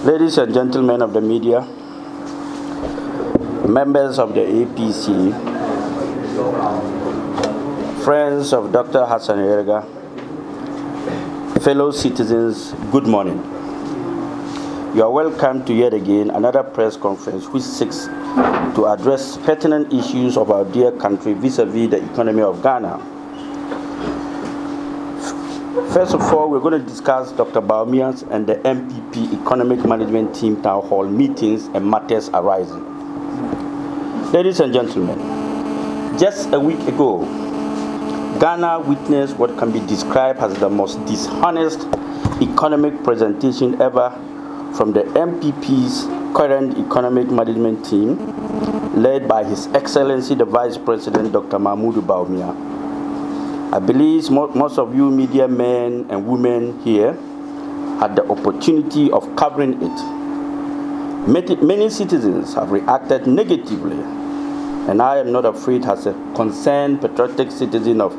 Ladies and gentlemen of the media, members of the APC, friends of Dr. Hassan Yariga, fellow citizens, good morning. You are welcome to yet again another press conference which seeks to address pertinent issues of our dear country vis-a-vis the economy of Ghana. First of all, we're going to discuss Dr. Bawumia's and the MPP Economic Management Team Town Hall meetings and matters arising. Ladies and gentlemen, just a week ago, Ghana witnessed what can be described as the most dishonest economic presentation ever from the MPP's current economic management team, led by His Excellency the Vice President Dr. Mahmoud Bawumia. I believe most of you media men and women here had the opportunity of covering it. Many citizens have reacted negatively, and I am not afraid as a concerned patriotic citizen of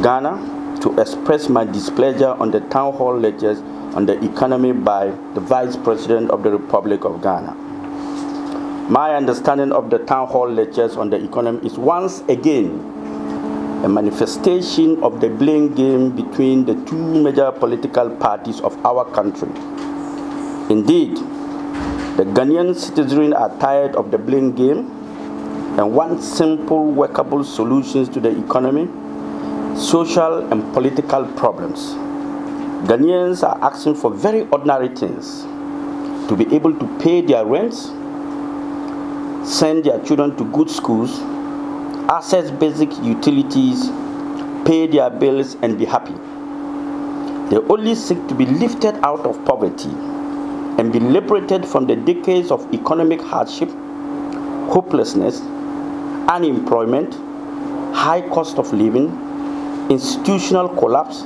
Ghana to express my displeasure on the town hall lectures on the economy by the Vice President of the Republic of Ghana. My understanding of the town hall lectures on the economy is once again a manifestation of the blame game between the two major political parties of our country. Indeed, the Ghanaian citizens are tired of the blame game and want simple, workable solutions to the economy, social and political problems. Ghanaians are asking for very ordinary things: to be able to pay their rents, send their children to good schools, access basic utilities, pay their bills, and be happy. They only seek to be lifted out of poverty and be liberated from the decades of economic hardship, hopelessness, unemployment, high cost of living, institutional collapse,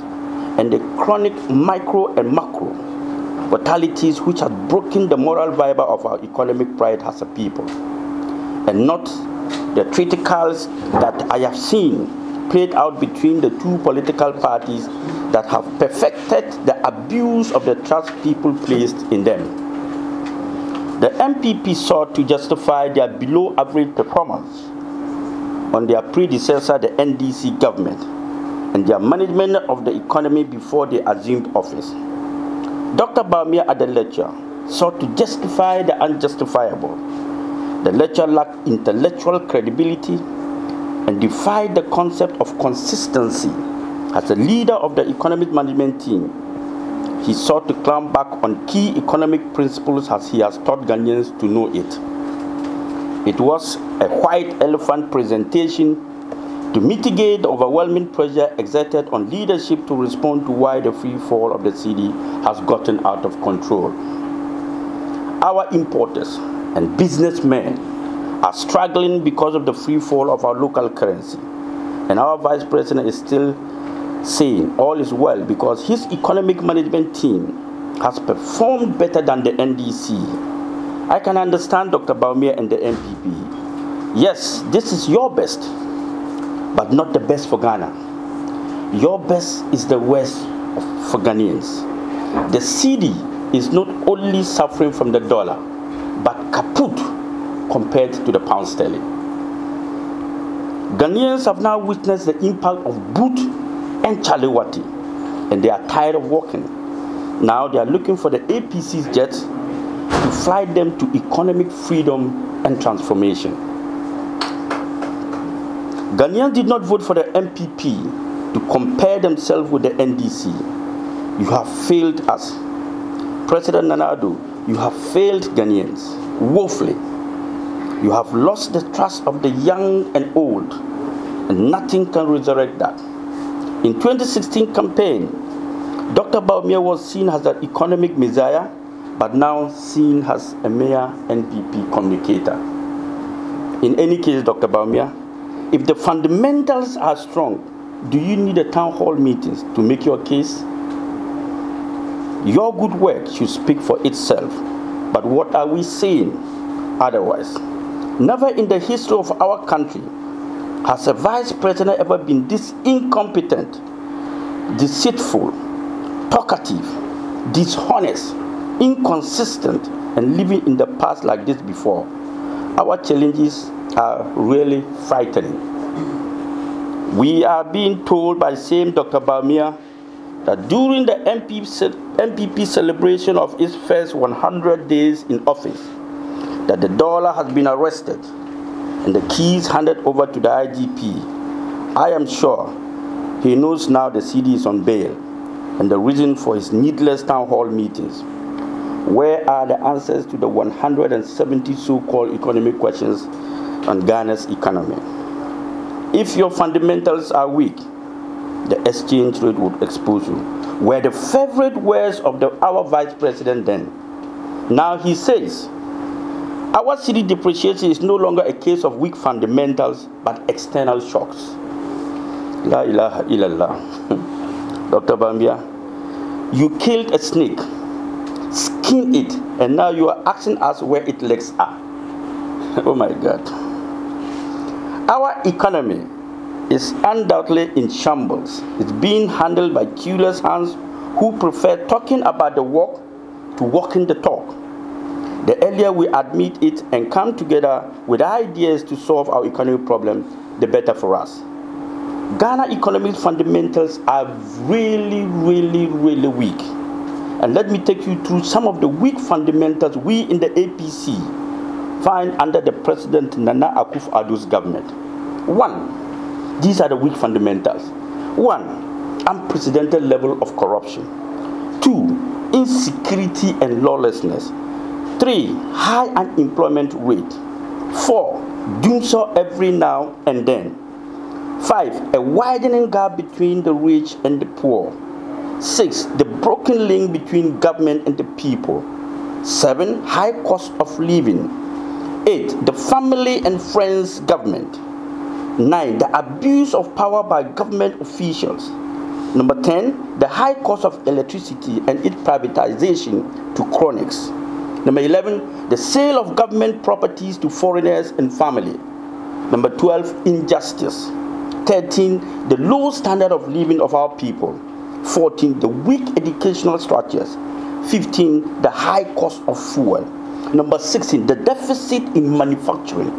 and the chronic micro and macro fatalities which have broken the moral fiber of our economic pride as a people, and not the triticals that I have seen played out between the two political parties that have perfected the abuse of the trust people placed in them. The MPP sought to justify their below-average performance on their predecessor, the NDC government, and their management of the economy before they assumed office. Dr. Bawumia at the lecture sought to justify the unjustifiable. The lecture lacked intellectual credibility and defied the concept of consistency. As a leader of the economic management team, he sought to climb back on key economic principles as he has taught Ghanaians to know it. It was a white elephant presentation to mitigate the overwhelming pressure exerted on leadership to respond to why the free fall of the cedi has gotten out of control. Our importers and businessmen are struggling because of the free fall of our local currency. And our Vice President is still saying all is well because his economic management team has performed better than the NDC. I can understand Dr. Bawumia and the MPP. Yes, this is your best, but not the best for Ghana. Your best is the worst for Ghanaians. The cedi is not only suffering from the dollar, but kaput compared to the pound sterling. Ghanaians have now witnessed the impact of Boot and Chalewati, and they are tired of walking. Now they are looking for the APC's jets to fly them to economic freedom and transformation. Ghanaians did not vote for the MPP to compare themselves with the NDC. You have failed us. President Nana Addo, you have failed Ghanaians woefully. You have lost the trust of the young and old, and nothing can resurrect that. In 2016 campaign, Dr. Bawumia was seen as an economic messiah, but now seen as a mere NPP communicator. In any case, Dr. Bawumia, if the fundamentals are strong, do you need a town hall meetings to make your case? Your good work should speak for itself. But what are we saying otherwise? Never in the history of our country has a vice president ever been this incompetent, deceitful, talkative, dishonest, inconsistent and living in the past like this before. Our challenges are really frightening. We are being told by same Dr. Baumia that during the MPP celebration of its first 100 days in office, that the dollar has been arrested and the keys handed over to the IGP. I am sure he knows now the CD is on bail and the reason for his needless town hall meetings. Where are the answers to the 170 so-called economic questions on Ghana's economy? If your fundamentals are weak, the exchange rate would expose you. Were the favorite words of our vice president then. Now he says, our city depreciation is no longer a case of weak fundamentals, but external shocks. La ilaha illallah. Dr. Bambia, you killed a snake, skinned it, and now you are asking us where its legs are. Oh my God. Our economy is undoubtedly in shambles. It's being handled by clueless hands who prefer talking about the walk to walking the talk. The earlier we admit it and come together with ideas to solve our economic problem, the better for us. Ghana economic fundamentals are really weak. And let me take you through some of the weak fundamentals we in the APC find under the President Nana Akufo-Addo's government. 1. These are the weak fundamentals. 1. Unprecedented level of corruption. 2. Insecurity and lawlessness. 3. High unemployment rate. 4. Doomsday every now and then. 5. A widening gap between the rich and the poor. 6. The broken link between government and the people. 7. High cost of living. 8. The family and friends government. 9. The abuse of power by government officials. Number 10. The high cost of electricity and its privatization to chronics. Number 11. The sale of government properties to foreigners and family. Number 12. Injustice. 13. The low standard of living of our people. 14. The weak educational structures. 15. The high cost of fuel. Number 16. The deficit in manufacturing.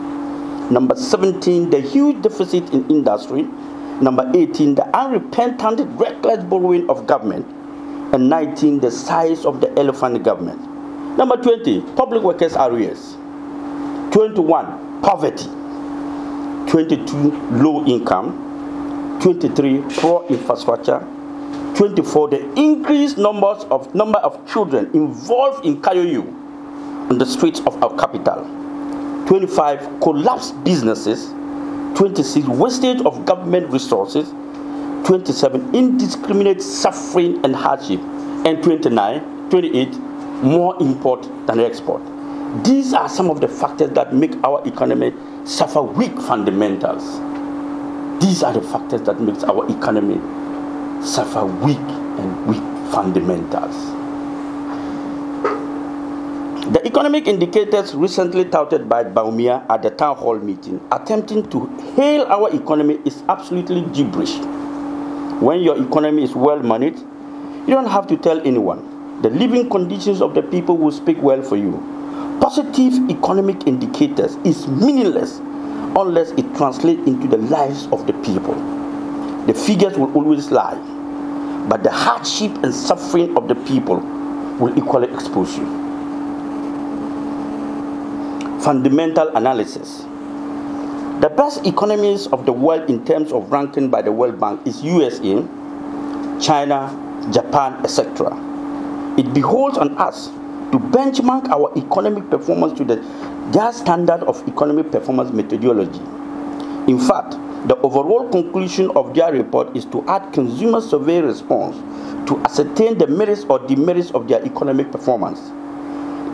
Number 17, the huge deficit in industry. Number 18, the unrepentant, reckless borrowing of government. And 19, the size of the elephant government. Number 20, public workers arrears. 21, poverty. 22, low income. 23, poor infrastructure. 24, the increased number of children involved in KYU on the streets of our capital. 25, collapsed businesses. 26, wastage of government resources. 27, indiscriminate suffering and hardship. And 28, more import than export. These are some of the factors that make our economy suffer weak fundamentals. These are the factors that make our economy suffer weak fundamentals. The economic indicators recently touted by Baumia at the town hall meeting, attempting to hail our economy, is absolutely gibberish. When your economy is well managed, you don't have to tell anyone. The living conditions of the people will speak well for you. Positive economic indicators is meaningless unless it translates into the lives of the people. The figures will always lie, but the hardship and suffering of the people will equally expose you. Fundamental analysis. The best economies of the world in terms of ranking by the World Bank is USA, China, Japan, etc. It beholds on us to benchmark our economic performance to their standard of economic performance methodology. In fact, the overall conclusion of their report is to add consumer survey response to ascertain the merits or demerits of their economic performance.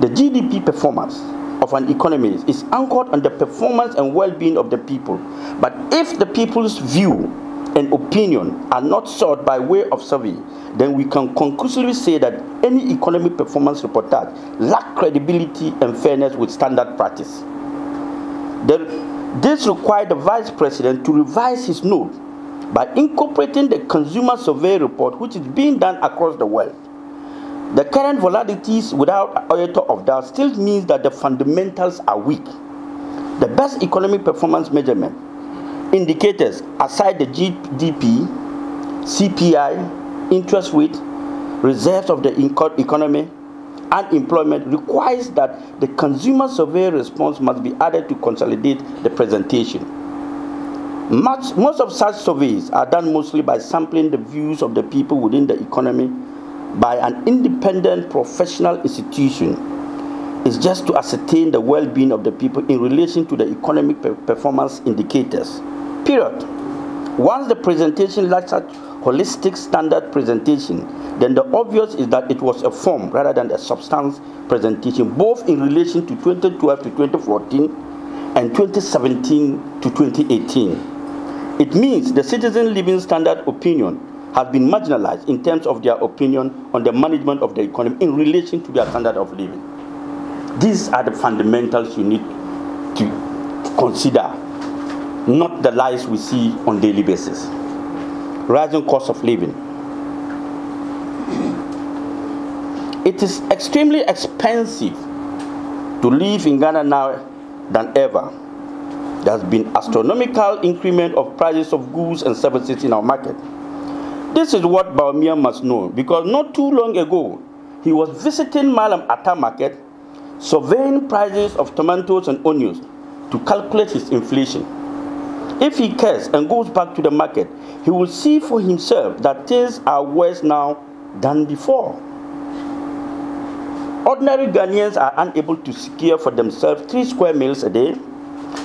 The GDP performance of an economy is anchored on the performance and well-being of the people. But if the people's view and opinion are not sought by way of survey, then we can conclusively say that any economic performance reportage lacks credibility and fairness with standard practice. This required the Vice President to revise his note by incorporating the consumer survey report, which is being done across the world. The current volatilities without iota of doubt still means that the fundamentals are weak. The best economic performance measurement indicators aside the GDP, CPI, interest rate, reserves of the economy, unemployment requires that the consumer survey response must be added to consolidate the presentation. Most of such surveys are done mostly by sampling the views of the people within the economy by an independent professional institution. It's just to ascertain the well-being of the people in relation to the economic performance indicators. Period. Once the presentation lacks such holistic standard presentation, then the obvious is that it was a form rather than a substance presentation, both in relation to 2012 to 2014 and 2017 to 2018. It means the citizen living standard opinion has been marginalized in terms of their opinion on the management of the economy in relation to their standard of living. These are the fundamentals you need to consider, not the lies we see on a daily basis. Rising cost of living. It is extremely expensive to live in Ghana now than ever. There has been astronomical increment of prices of goods and services in our market. This is what Baumia must know, because not too long ago, he was visiting Malam Atta market, surveying prices of tomatoes and onions to calculate his inflation. If he cares and goes back to the market, he will see for himself that things are worse now than before. Ordinary Ghanaians are unable to secure for themselves 3 square meals a day.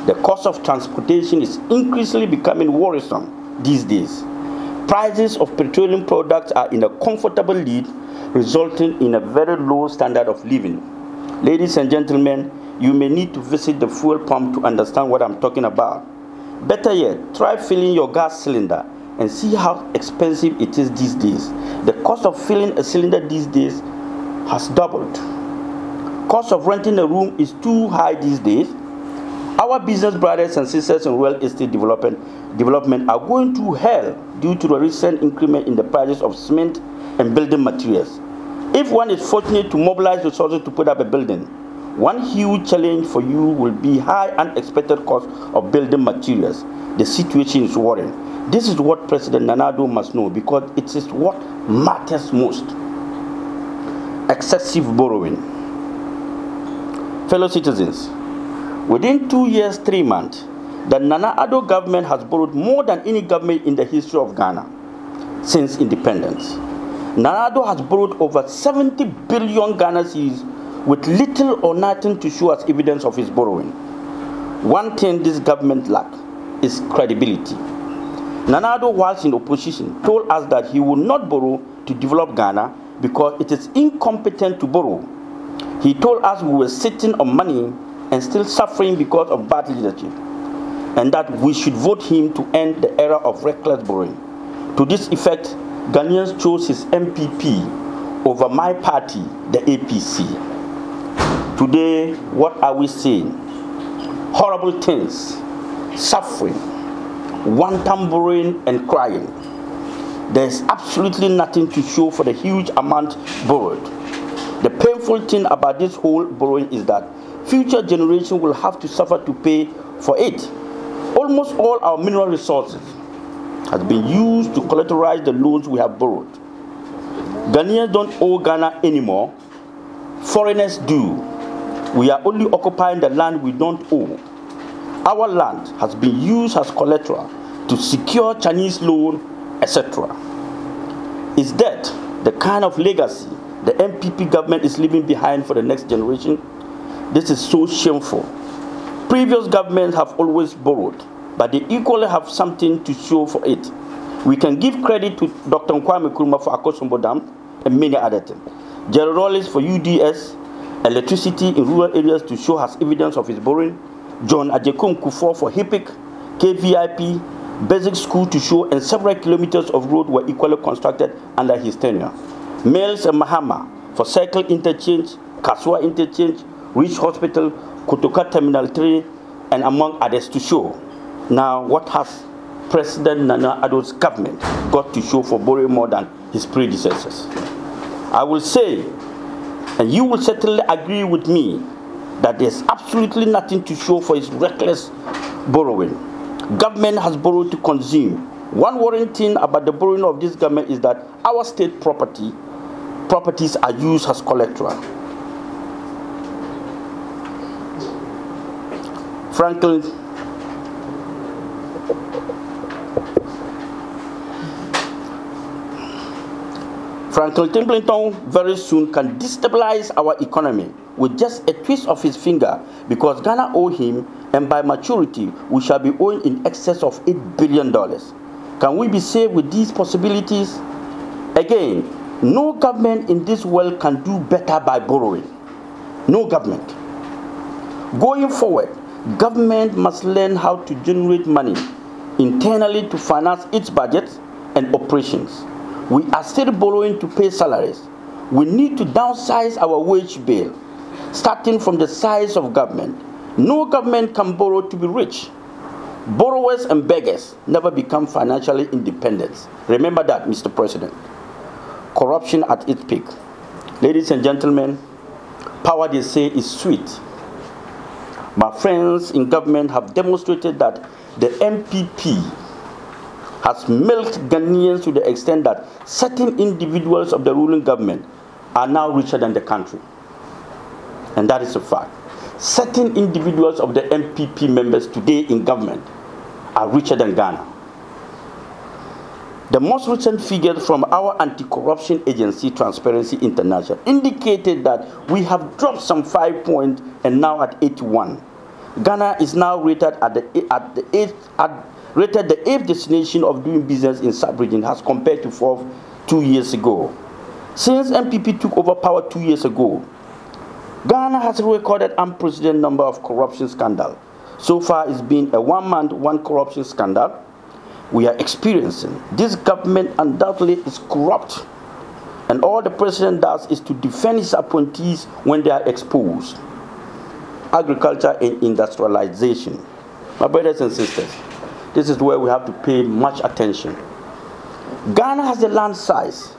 The cost of transportation is increasingly becoming worrisome these days. Prices of petroleum products are in a comfortable lead, resulting in a very low standard of living. Ladies and gentlemen, you may need to visit the fuel pump to understand what I'm talking about. Better yet, try filling your gas cylinder and see how expensive it is these days. The cost of filling a cylinder these days has doubled. Cost of renting a room is too high these days. Our business brothers and sisters in real estate development are going through hell due to the recent increment in the prices of cement and building materials. If one is fortunate to mobilize resources to put up a building, one huge challenge for you will be high unexpected cost of building materials. The situation is worrying. This is what President Nana Addo must know, because it is what matters most. Excessive borrowing. Fellow citizens, within 2 years, 3 months, the Nana Addo government has borrowed more than any government in the history of Ghana since independence. Nana Addo has borrowed over 70 billion Ghana cedis with little or nothing to show as evidence of his borrowing. One thing this government lacks is credibility. Nana Addo, whilst in opposition, told us that he would not borrow to develop Ghana because it is incompetent to borrow. He told us we were sitting on money and still suffering because of bad leadership, and that we should vote him to end the era of reckless borrowing. To this effect, Ghanaians chose his MPP over my party, the APC. Today, what are we seeing? Horrible things, suffering, wanton borrowing and crying. There is absolutely nothing to show for the huge amount borrowed. The painful thing about this whole borrowing is that future generations will have to suffer to pay for it. Almost all our mineral resources has been used to collateralize the loans we have borrowed. Ghanaians don't owe Ghana anymore. Foreigners do. We are only occupying the land we don't own. Our land has been used as collateral to secure Chinese loan, etc. Is that the kind of legacy the MPP government is leaving behind for the next generation? This is so shameful. Previous governments have always borrowed, but they equally have something to show for it. We can give credit to Dr. Kwame Nkrumah for Akosombo Dam and many other things. Jerry Rawlings for UDS, electricity in rural areas to show as evidence of his borrowing. John Ajekum Kufuor for HIPIC, KVIP, basic school to show, and several kilometers of road were equally constructed under his tenure. Mills and Mahama for Circle Interchange, Kasua Interchange, Rich Hospital, Kotoka Terminal 3, and among others to show. Now, what has President Nana Addo's government got to show for borrowing more than his predecessors? I will say, and you will certainly agree with me, that there's absolutely nothing to show for its reckless borrowing. Government has borrowed to consume. One worrying thing about the borrowing of this government is that our state properties are used as collateral. Franklin Templeton very soon can destabilize our economy with just a twist of his finger, because Ghana owe him, and by maturity we shall be owing in excess of $8 billion. Can we be saved with these possibilities? Again, no government in this world can do better by borrowing. No government. Going forward, government must learn how to generate money internally to finance its budget and operations. We are still borrowing to pay salaries. We need to downsize our wage bill, starting from the size of government. No government can borrow to be rich. Borrowers and beggars never become financially independent. Remember that, Mr. President. Corruption at its peak. Ladies and gentlemen, power, they say, is sweet. My friends in government have demonstrated that the MPP has milked Ghanaians to the extent that certain individuals of the ruling government are now richer than the country. And that is a fact. Certain individuals of the MPP members today in government are richer than Ghana. The most recent figures from our anti-corruption agency, Transparency International, indicated that we have dropped some 5 points and now at 81. Ghana is now rated the eighth destination of doing business in sub-region as compared to 2 years ago. Since MPP took over power 2 years ago, Ghana has recorded unprecedented number of corruption scandals. So far, it's been a 1 month, one corruption scandal we are experiencing. This government undoubtedly is corrupt, and all the president does is to defend his appointees when they are exposed. Agriculture and industrialization. My brothers and sisters, this is where we have to pay much attention. Ghana has the land size,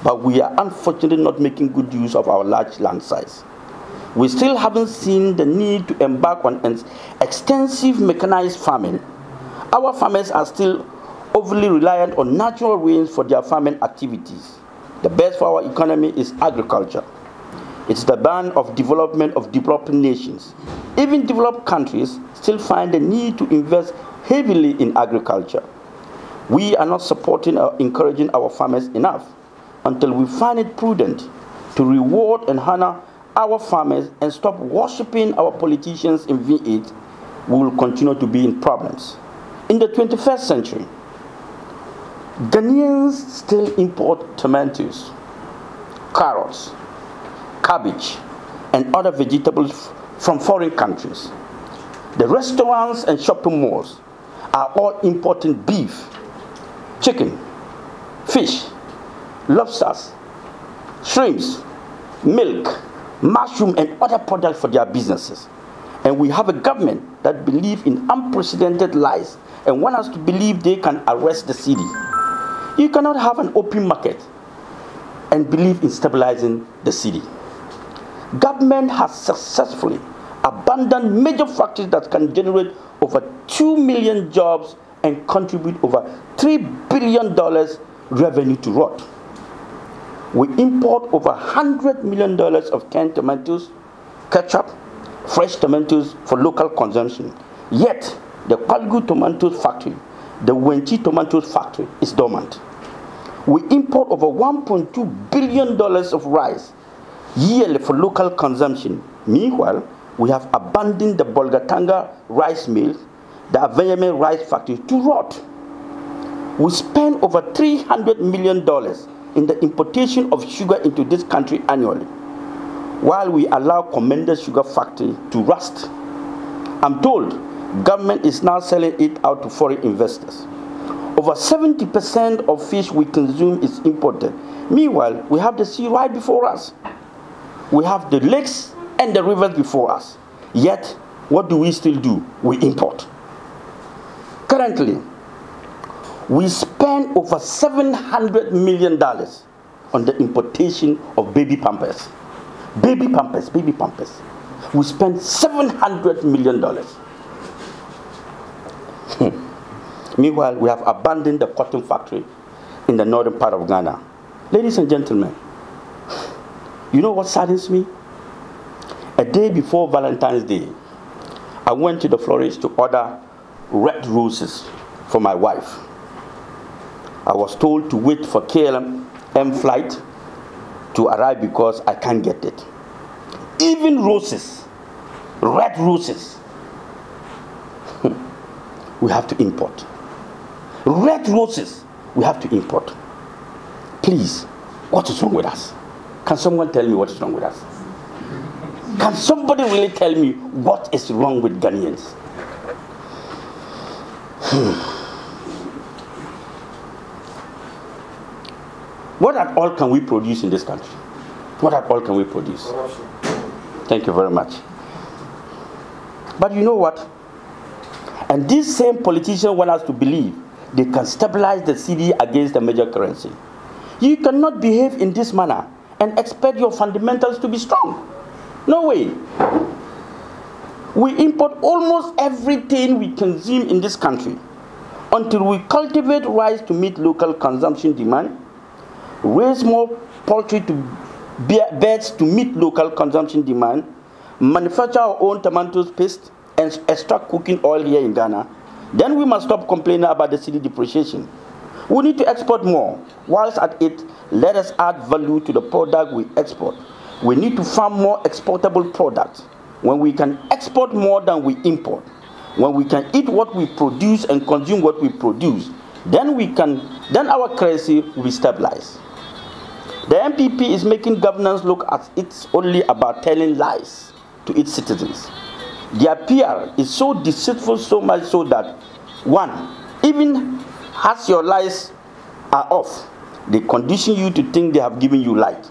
but we are unfortunately not making good use of our large land size. We still haven't seen the need to embark on an extensive mechanized farming. Our farmers are still overly reliant on natural rains for their farming activities. The best for our economy is agriculture. It's the bane of development of developing nations. Even developed countries still find the need to invest heavily in agriculture. We are not supporting or encouraging our farmers enough. Until we find it prudent to reward and honor our farmers and stop worshipping our politicians in V8, we will continue to be in problems. In the 21st century, Ghanaians still import tomatoes, carrots, cabbage, and other vegetables from foreign countries. The restaurants and shopping malls are all importing beef, chicken, fish, lobsters, shrimps, milk, mushroom, and other products for their businesses. And we have a government that believes in unprecedented lies and want us to believe they can arrest the city. You cannot have an open market and believe in stabilizing the city. Government has successfully abandoned major factories that can generate over 2 million jobs and contribute over $3 billion revenue to ROT. We import over $100 million of canned tomatoes, ketchup, fresh tomatoes for local consumption. Yet, the Palgu tomatoes factory, the Wenchi tomatoes factory, is dormant. We import over $1.2 billion of rice yearly for local consumption. Meanwhile, we have abandoned the Bolgatanga rice mill, the Aveyeme rice factory to rot. We spend over $300 million in the importation of sugar into this country annually, while we allow Commander Sugar Factory to rust. I'm told government is now selling it out to foreign investors. Over 70% of fish we consume is imported. Meanwhile, we have the sea right before us. We have the lakes and the rivers before us. Yet, what do we still do? We import. Currently, we spend over $700 million on the importation of baby pampers. Baby pampers, baby pampers. We spent $700 million. Meanwhile, we have abandoned the cotton factory in the northern part of Ghana. Ladies and gentlemen, you know what saddens me? A day before Valentine's Day, I went to the florist to order red roses for my wife. I was told to wait for KLM flight to arrive because I can't get it. Even roses, red roses, we have to import. Red roses, we have to import. Please, what is wrong with us? Can someone tell me what is wrong with us? Can somebody really tell me what is wrong with Ghanaians? What at all can we produce in this country? What at all can we produce? Thank you very much. But you know what? And these same politicians want us to believe they can stabilize the cedi against the major currency. You cannot behave in this manner and expect your fundamentals to be strong. No way. We import almost everything we consume in this country until we cultivate rice to meet local consumption demand, raise more poultry to birds to meet local consumption demand, manufacture our own tomatoes paste, and extract cooking oil here in Ghana. Then we must stop complaining about the cedi depreciation. We need to export more. Whilst at it, let us add value to the product we export. We need to farm more exportable products. When we can export more than we import, when we can eat what we produce and consume what we produce, then our currency will be stabilized. The MPP is making governance look as it's only about telling lies to its citizens. Their PR is so deceitful, so much so that, one, even as your lies are off, they condition you to think they have given you light.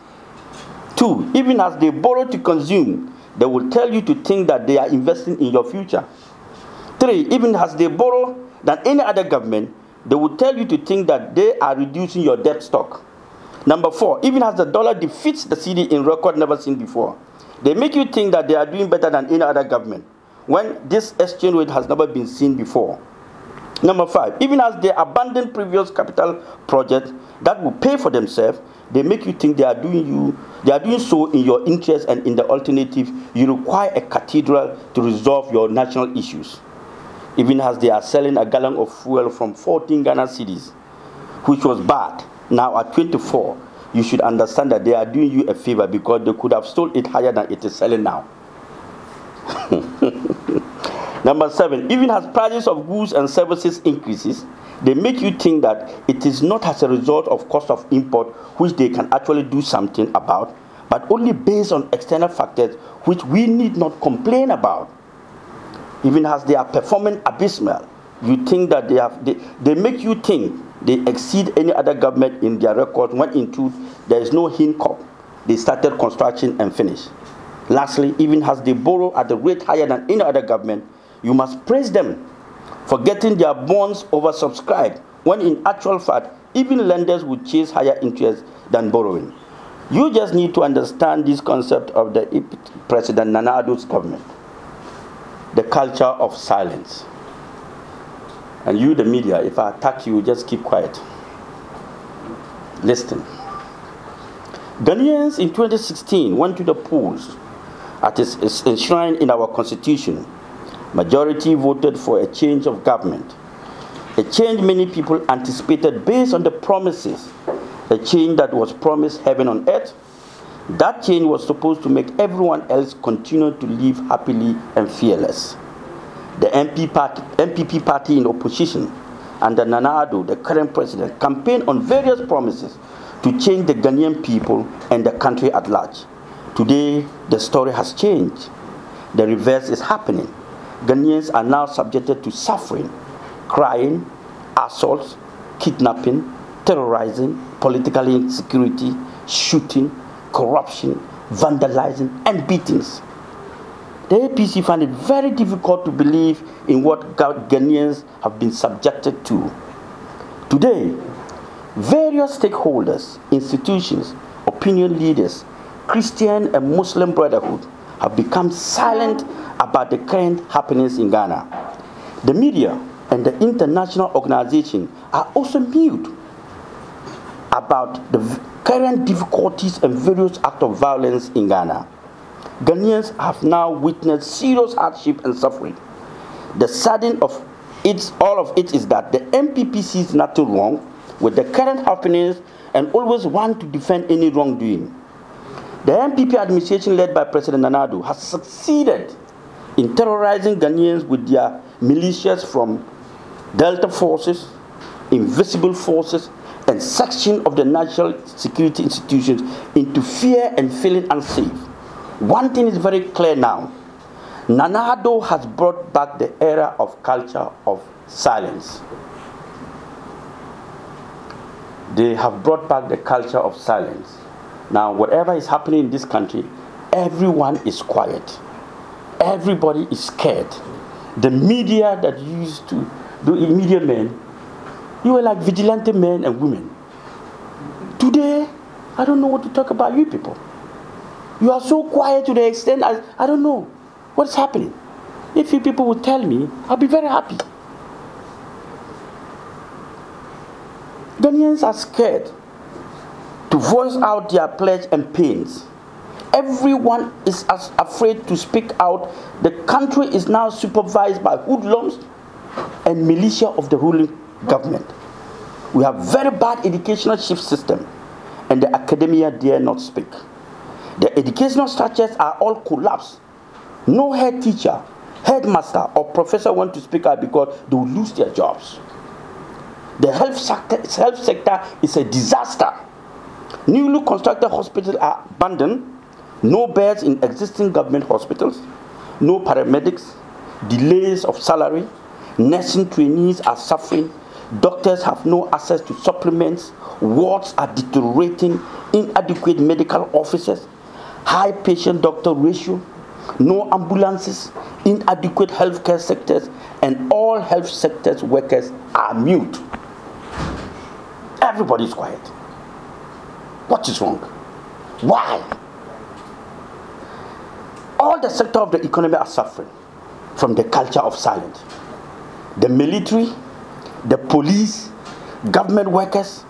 Two, even as they borrow to consume, they will tell you to think that they are investing in your future. Three, even as they borrow than any other government, they will tell you to think that they are reducing your debt stock. Number four, even as the dollar defeats the cedi in record never seen before, they make you think that they are doing better than any other government, when this exchange rate has never been seen before. Number five, even as they abandon previous capital projects that will pay for themselves, they make you think they are doing so in your interest, and in the alternative, you require a cathedral to resolve your national issues. Even as they are selling a gallon of fuel from 14 Ghana cedis, which was bad, now at 24, you should understand that they are doing you a favor because they could have sold it higher than it is selling now. Number seven, even as prices of goods and services increases, they make you think that it is not as a result of cost of import, which they can actually do something about, but only based on external factors which we need not complain about. Even as they are performing abysmal, you think that they make you think they exceed any other government in their record, when in truth there is no hiccup. They started construction and finished. Lastly, even as they borrow at a rate higher than any other government, you must praise them for getting their bonds oversubscribed, when in actual fact, even lenders would chase higher interest than borrowing. You just need to understand this concept of the President Nana Addo's government, the culture of silence. And you, the media, if I attack you, just keep quiet. Listen. Ghanaians in 2016 went to the polls at its enshrined in our constitution. Majority voted for a change of government, a change many people anticipated based on the promises, a change that was promised heaven on earth. That change was supposed to make everyone else continue to live happily and fearless. The MPP party in opposition under Nana Addo, the current president, campaigned on various promises to change the Ghanaian people and the country at large. Today, the story has changed. The reverse is happening. Ghanaians are now subjected to suffering, crying, assaults, kidnapping, terrorizing, political insecurity, shooting, corruption, vandalizing, and beatings. The APC find it very difficult to believe in what Ghanaians have been subjected to. Today, Various stakeholders, institutions, opinion leaders, Christian and Muslim brotherhood have become silent about the current happenings in Ghana. The media and the international organization are also mute about the current difficulties and various acts of violence in Ghana. Ghanaians have now witnessed serious hardship and suffering. The saddening of all of it is that the MPP sees nothing wrong with the current happenings and always want to defend any wrongdoing. The MPP administration led by President Nana Addo has succeeded in terrorizing Ghanaians with their militias from Delta forces, invisible forces, and section of the national security institutions into fear and feeling unsafe. One thing is very clear now. Nana Addo has brought back the era of culture of silence. They have brought back the culture of silence. Now, whatever is happening in this country, everyone is quiet. Everybody is scared. The media that used to do media men, you were like vigilante men and women. Today, I don't know what to talk about you people. You are so quiet to the extent I don't know what's happening. If you people would tell me, I'll be very happy. Ghanaians are scared to voice out their pledge and pains. Everyone is as afraid to speak out. The country is now supervised by hoodlums and militia of the ruling government. We have very bad educational shift system, and the academia dare not speak. The educational structures are all collapsed. No head teacher, headmaster, or professor want to speak out because they will lose their jobs. The health sector is a disaster. Newly constructed hospitals are abandoned. No beds in existing government hospitals. No paramedics. Delays of salary. Nursing trainees are suffering. Doctors have no access to supplements. Wards are deteriorating. Inadequate medical officers. High patient-doctor ratio. No ambulances. Inadequate healthcare sectors. And all health sectors workers are mute. Everybody is quiet. What is wrong? Why? All the sectors of the economy are suffering from the culture of silence. The military, the police, government workers,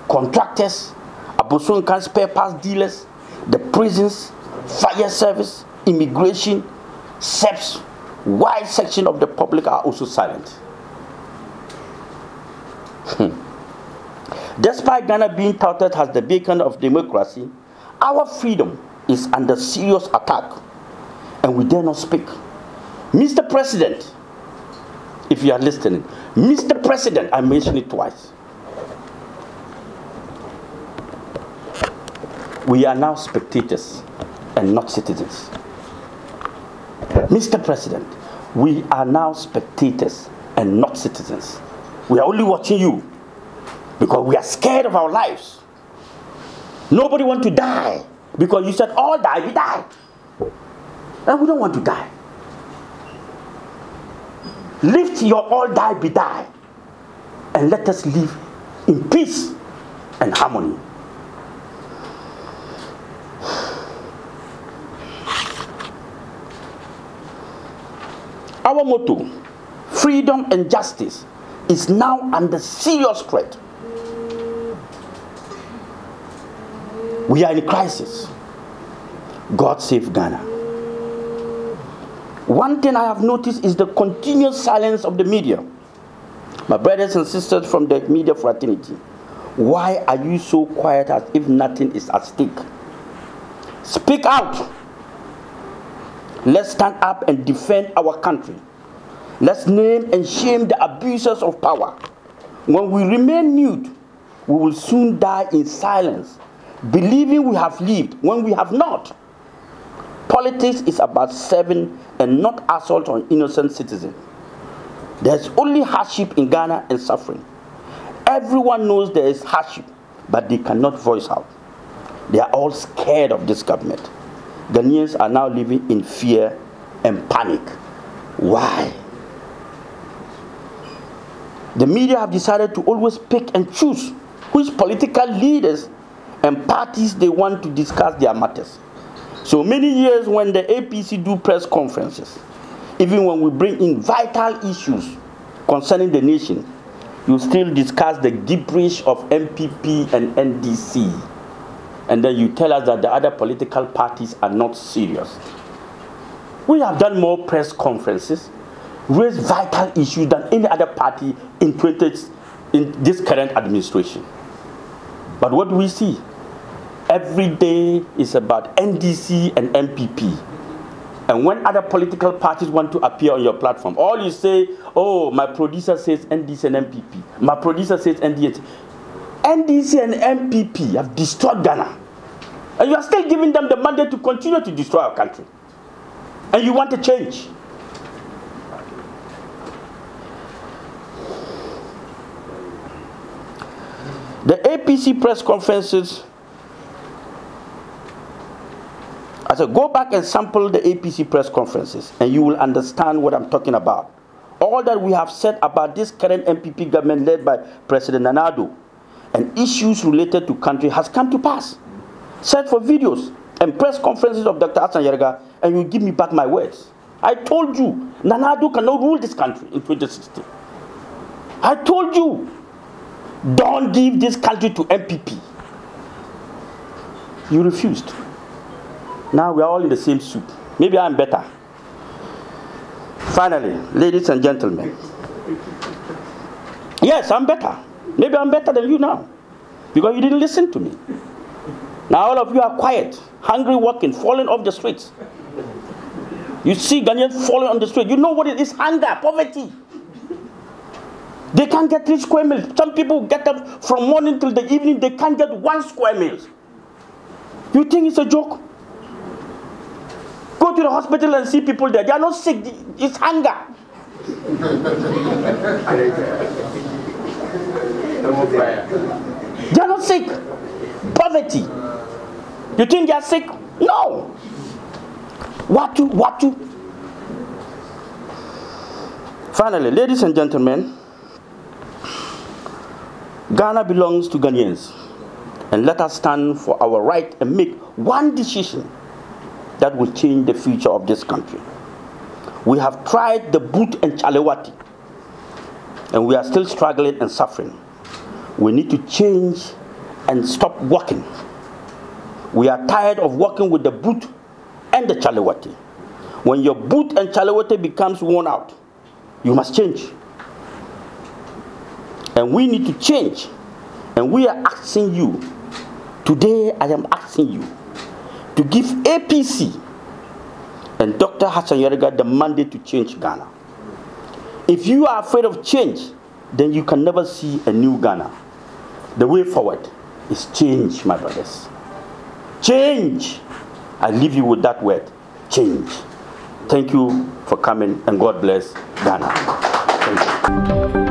contractors, Abosunkan spare parts dealers, the prisons, fire service, immigration, SEPs, wide section of the public are also silent. Despite Ghana being touted as the beacon of democracy, our freedom is under serious attack, and we dare not speak. Mr. President, if you are listening, Mr. President, I mentioned it twice. We are now spectators and not citizens. Mr. President, we are now spectators and not citizens. We are only watching you because we are scared of our lives. Nobody wants to die because you said all die, we die. And we don't want to die. Lift your all die, be die, and let us live in peace and harmony. Our motto, freedom and justice, is now under serious threat. We are in a crisis. God save Ghana. One thing I have noticed is the continuous silence of the media. My brothers and sisters from the media fraternity, why are you so quiet as if nothing is at stake? Speak out. Let's stand up and defend our country. Let's name and shame the abusers of power. When we remain mute, we will soon die in silence, believing we have lived when we have not. Politics is about serving and not assault on innocent citizens. There's only hardship in Ghana and suffering. Everyone knows there is hardship, but they cannot voice out. They are all scared of this government. Ghanaians are now living in fear and panic. Why? The media have decided to always pick and choose which political leaders and parties they want to discuss their matters. So many years when the APC do press conferences, even when we bring in vital issues concerning the nation, you still discuss the gibberish of MPP and NDC. And then you tell us that the other political parties are not serious. We have done more press conferences, raised vital issues than any other party in this current administration. But what do we see? Every day is about NDC and MPP. And when other political parties want to appear on your platform, all you say, oh, my producer says NDC and MPP. My producer says NDC. NDC and MPP have destroyed Ghana. And you are still giving them the mandate to continue to destroy our country. And you want to change. The APC press conferences, I said, go back and sample the APC press conferences and you will understand what I'm talking about. All that we have said about this current MPP government led by President Nana Addo and issues related to country has come to pass. Search for videos and press conferences of Dr. Hassan Yariga and you give me back my words. I told you, Nana Addo cannot rule this country in 2016. I told you, don't give this country to MPP. You refused. Now we are all in the same soup. Maybe I'm better. Finally, ladies and gentlemen. Yes, I'm better. Maybe I'm better than you now. Because you didn't listen to me. Now all of you are quiet, hungry, walking, falling off the streets. You see Ghanaians falling on the street. You know what it is? Hunger, poverty. They can't get 3 square meals. Some people get up from morning till the evening, they can't get 1 square meal. You think it's a joke? Go to the hospital and see people there. They are not sick. It's hunger. They are not sick. Poverty. You think they are sick? No. What to? Finally, ladies and gentlemen, Ghana belongs to Ghanaians. And let us stand for our right and make one decision that will change the future of this country. We have tried the boot and chalewati, and we are still struggling and suffering. We need to change and stop working. We are tired of working with the boot and the chalewati. When your boot and chalewati becomes worn out, you must change. And we need to change. And we are asking you, today I am asking you, to give APC and Dr. Hassan Yariga the mandate to change Ghana. If you are afraid of change, then you can never see a new Ghana. The way forward is change, my brothers. Change. I leave you with that word, change. Thank you for coming, and God bless Ghana. Thank you.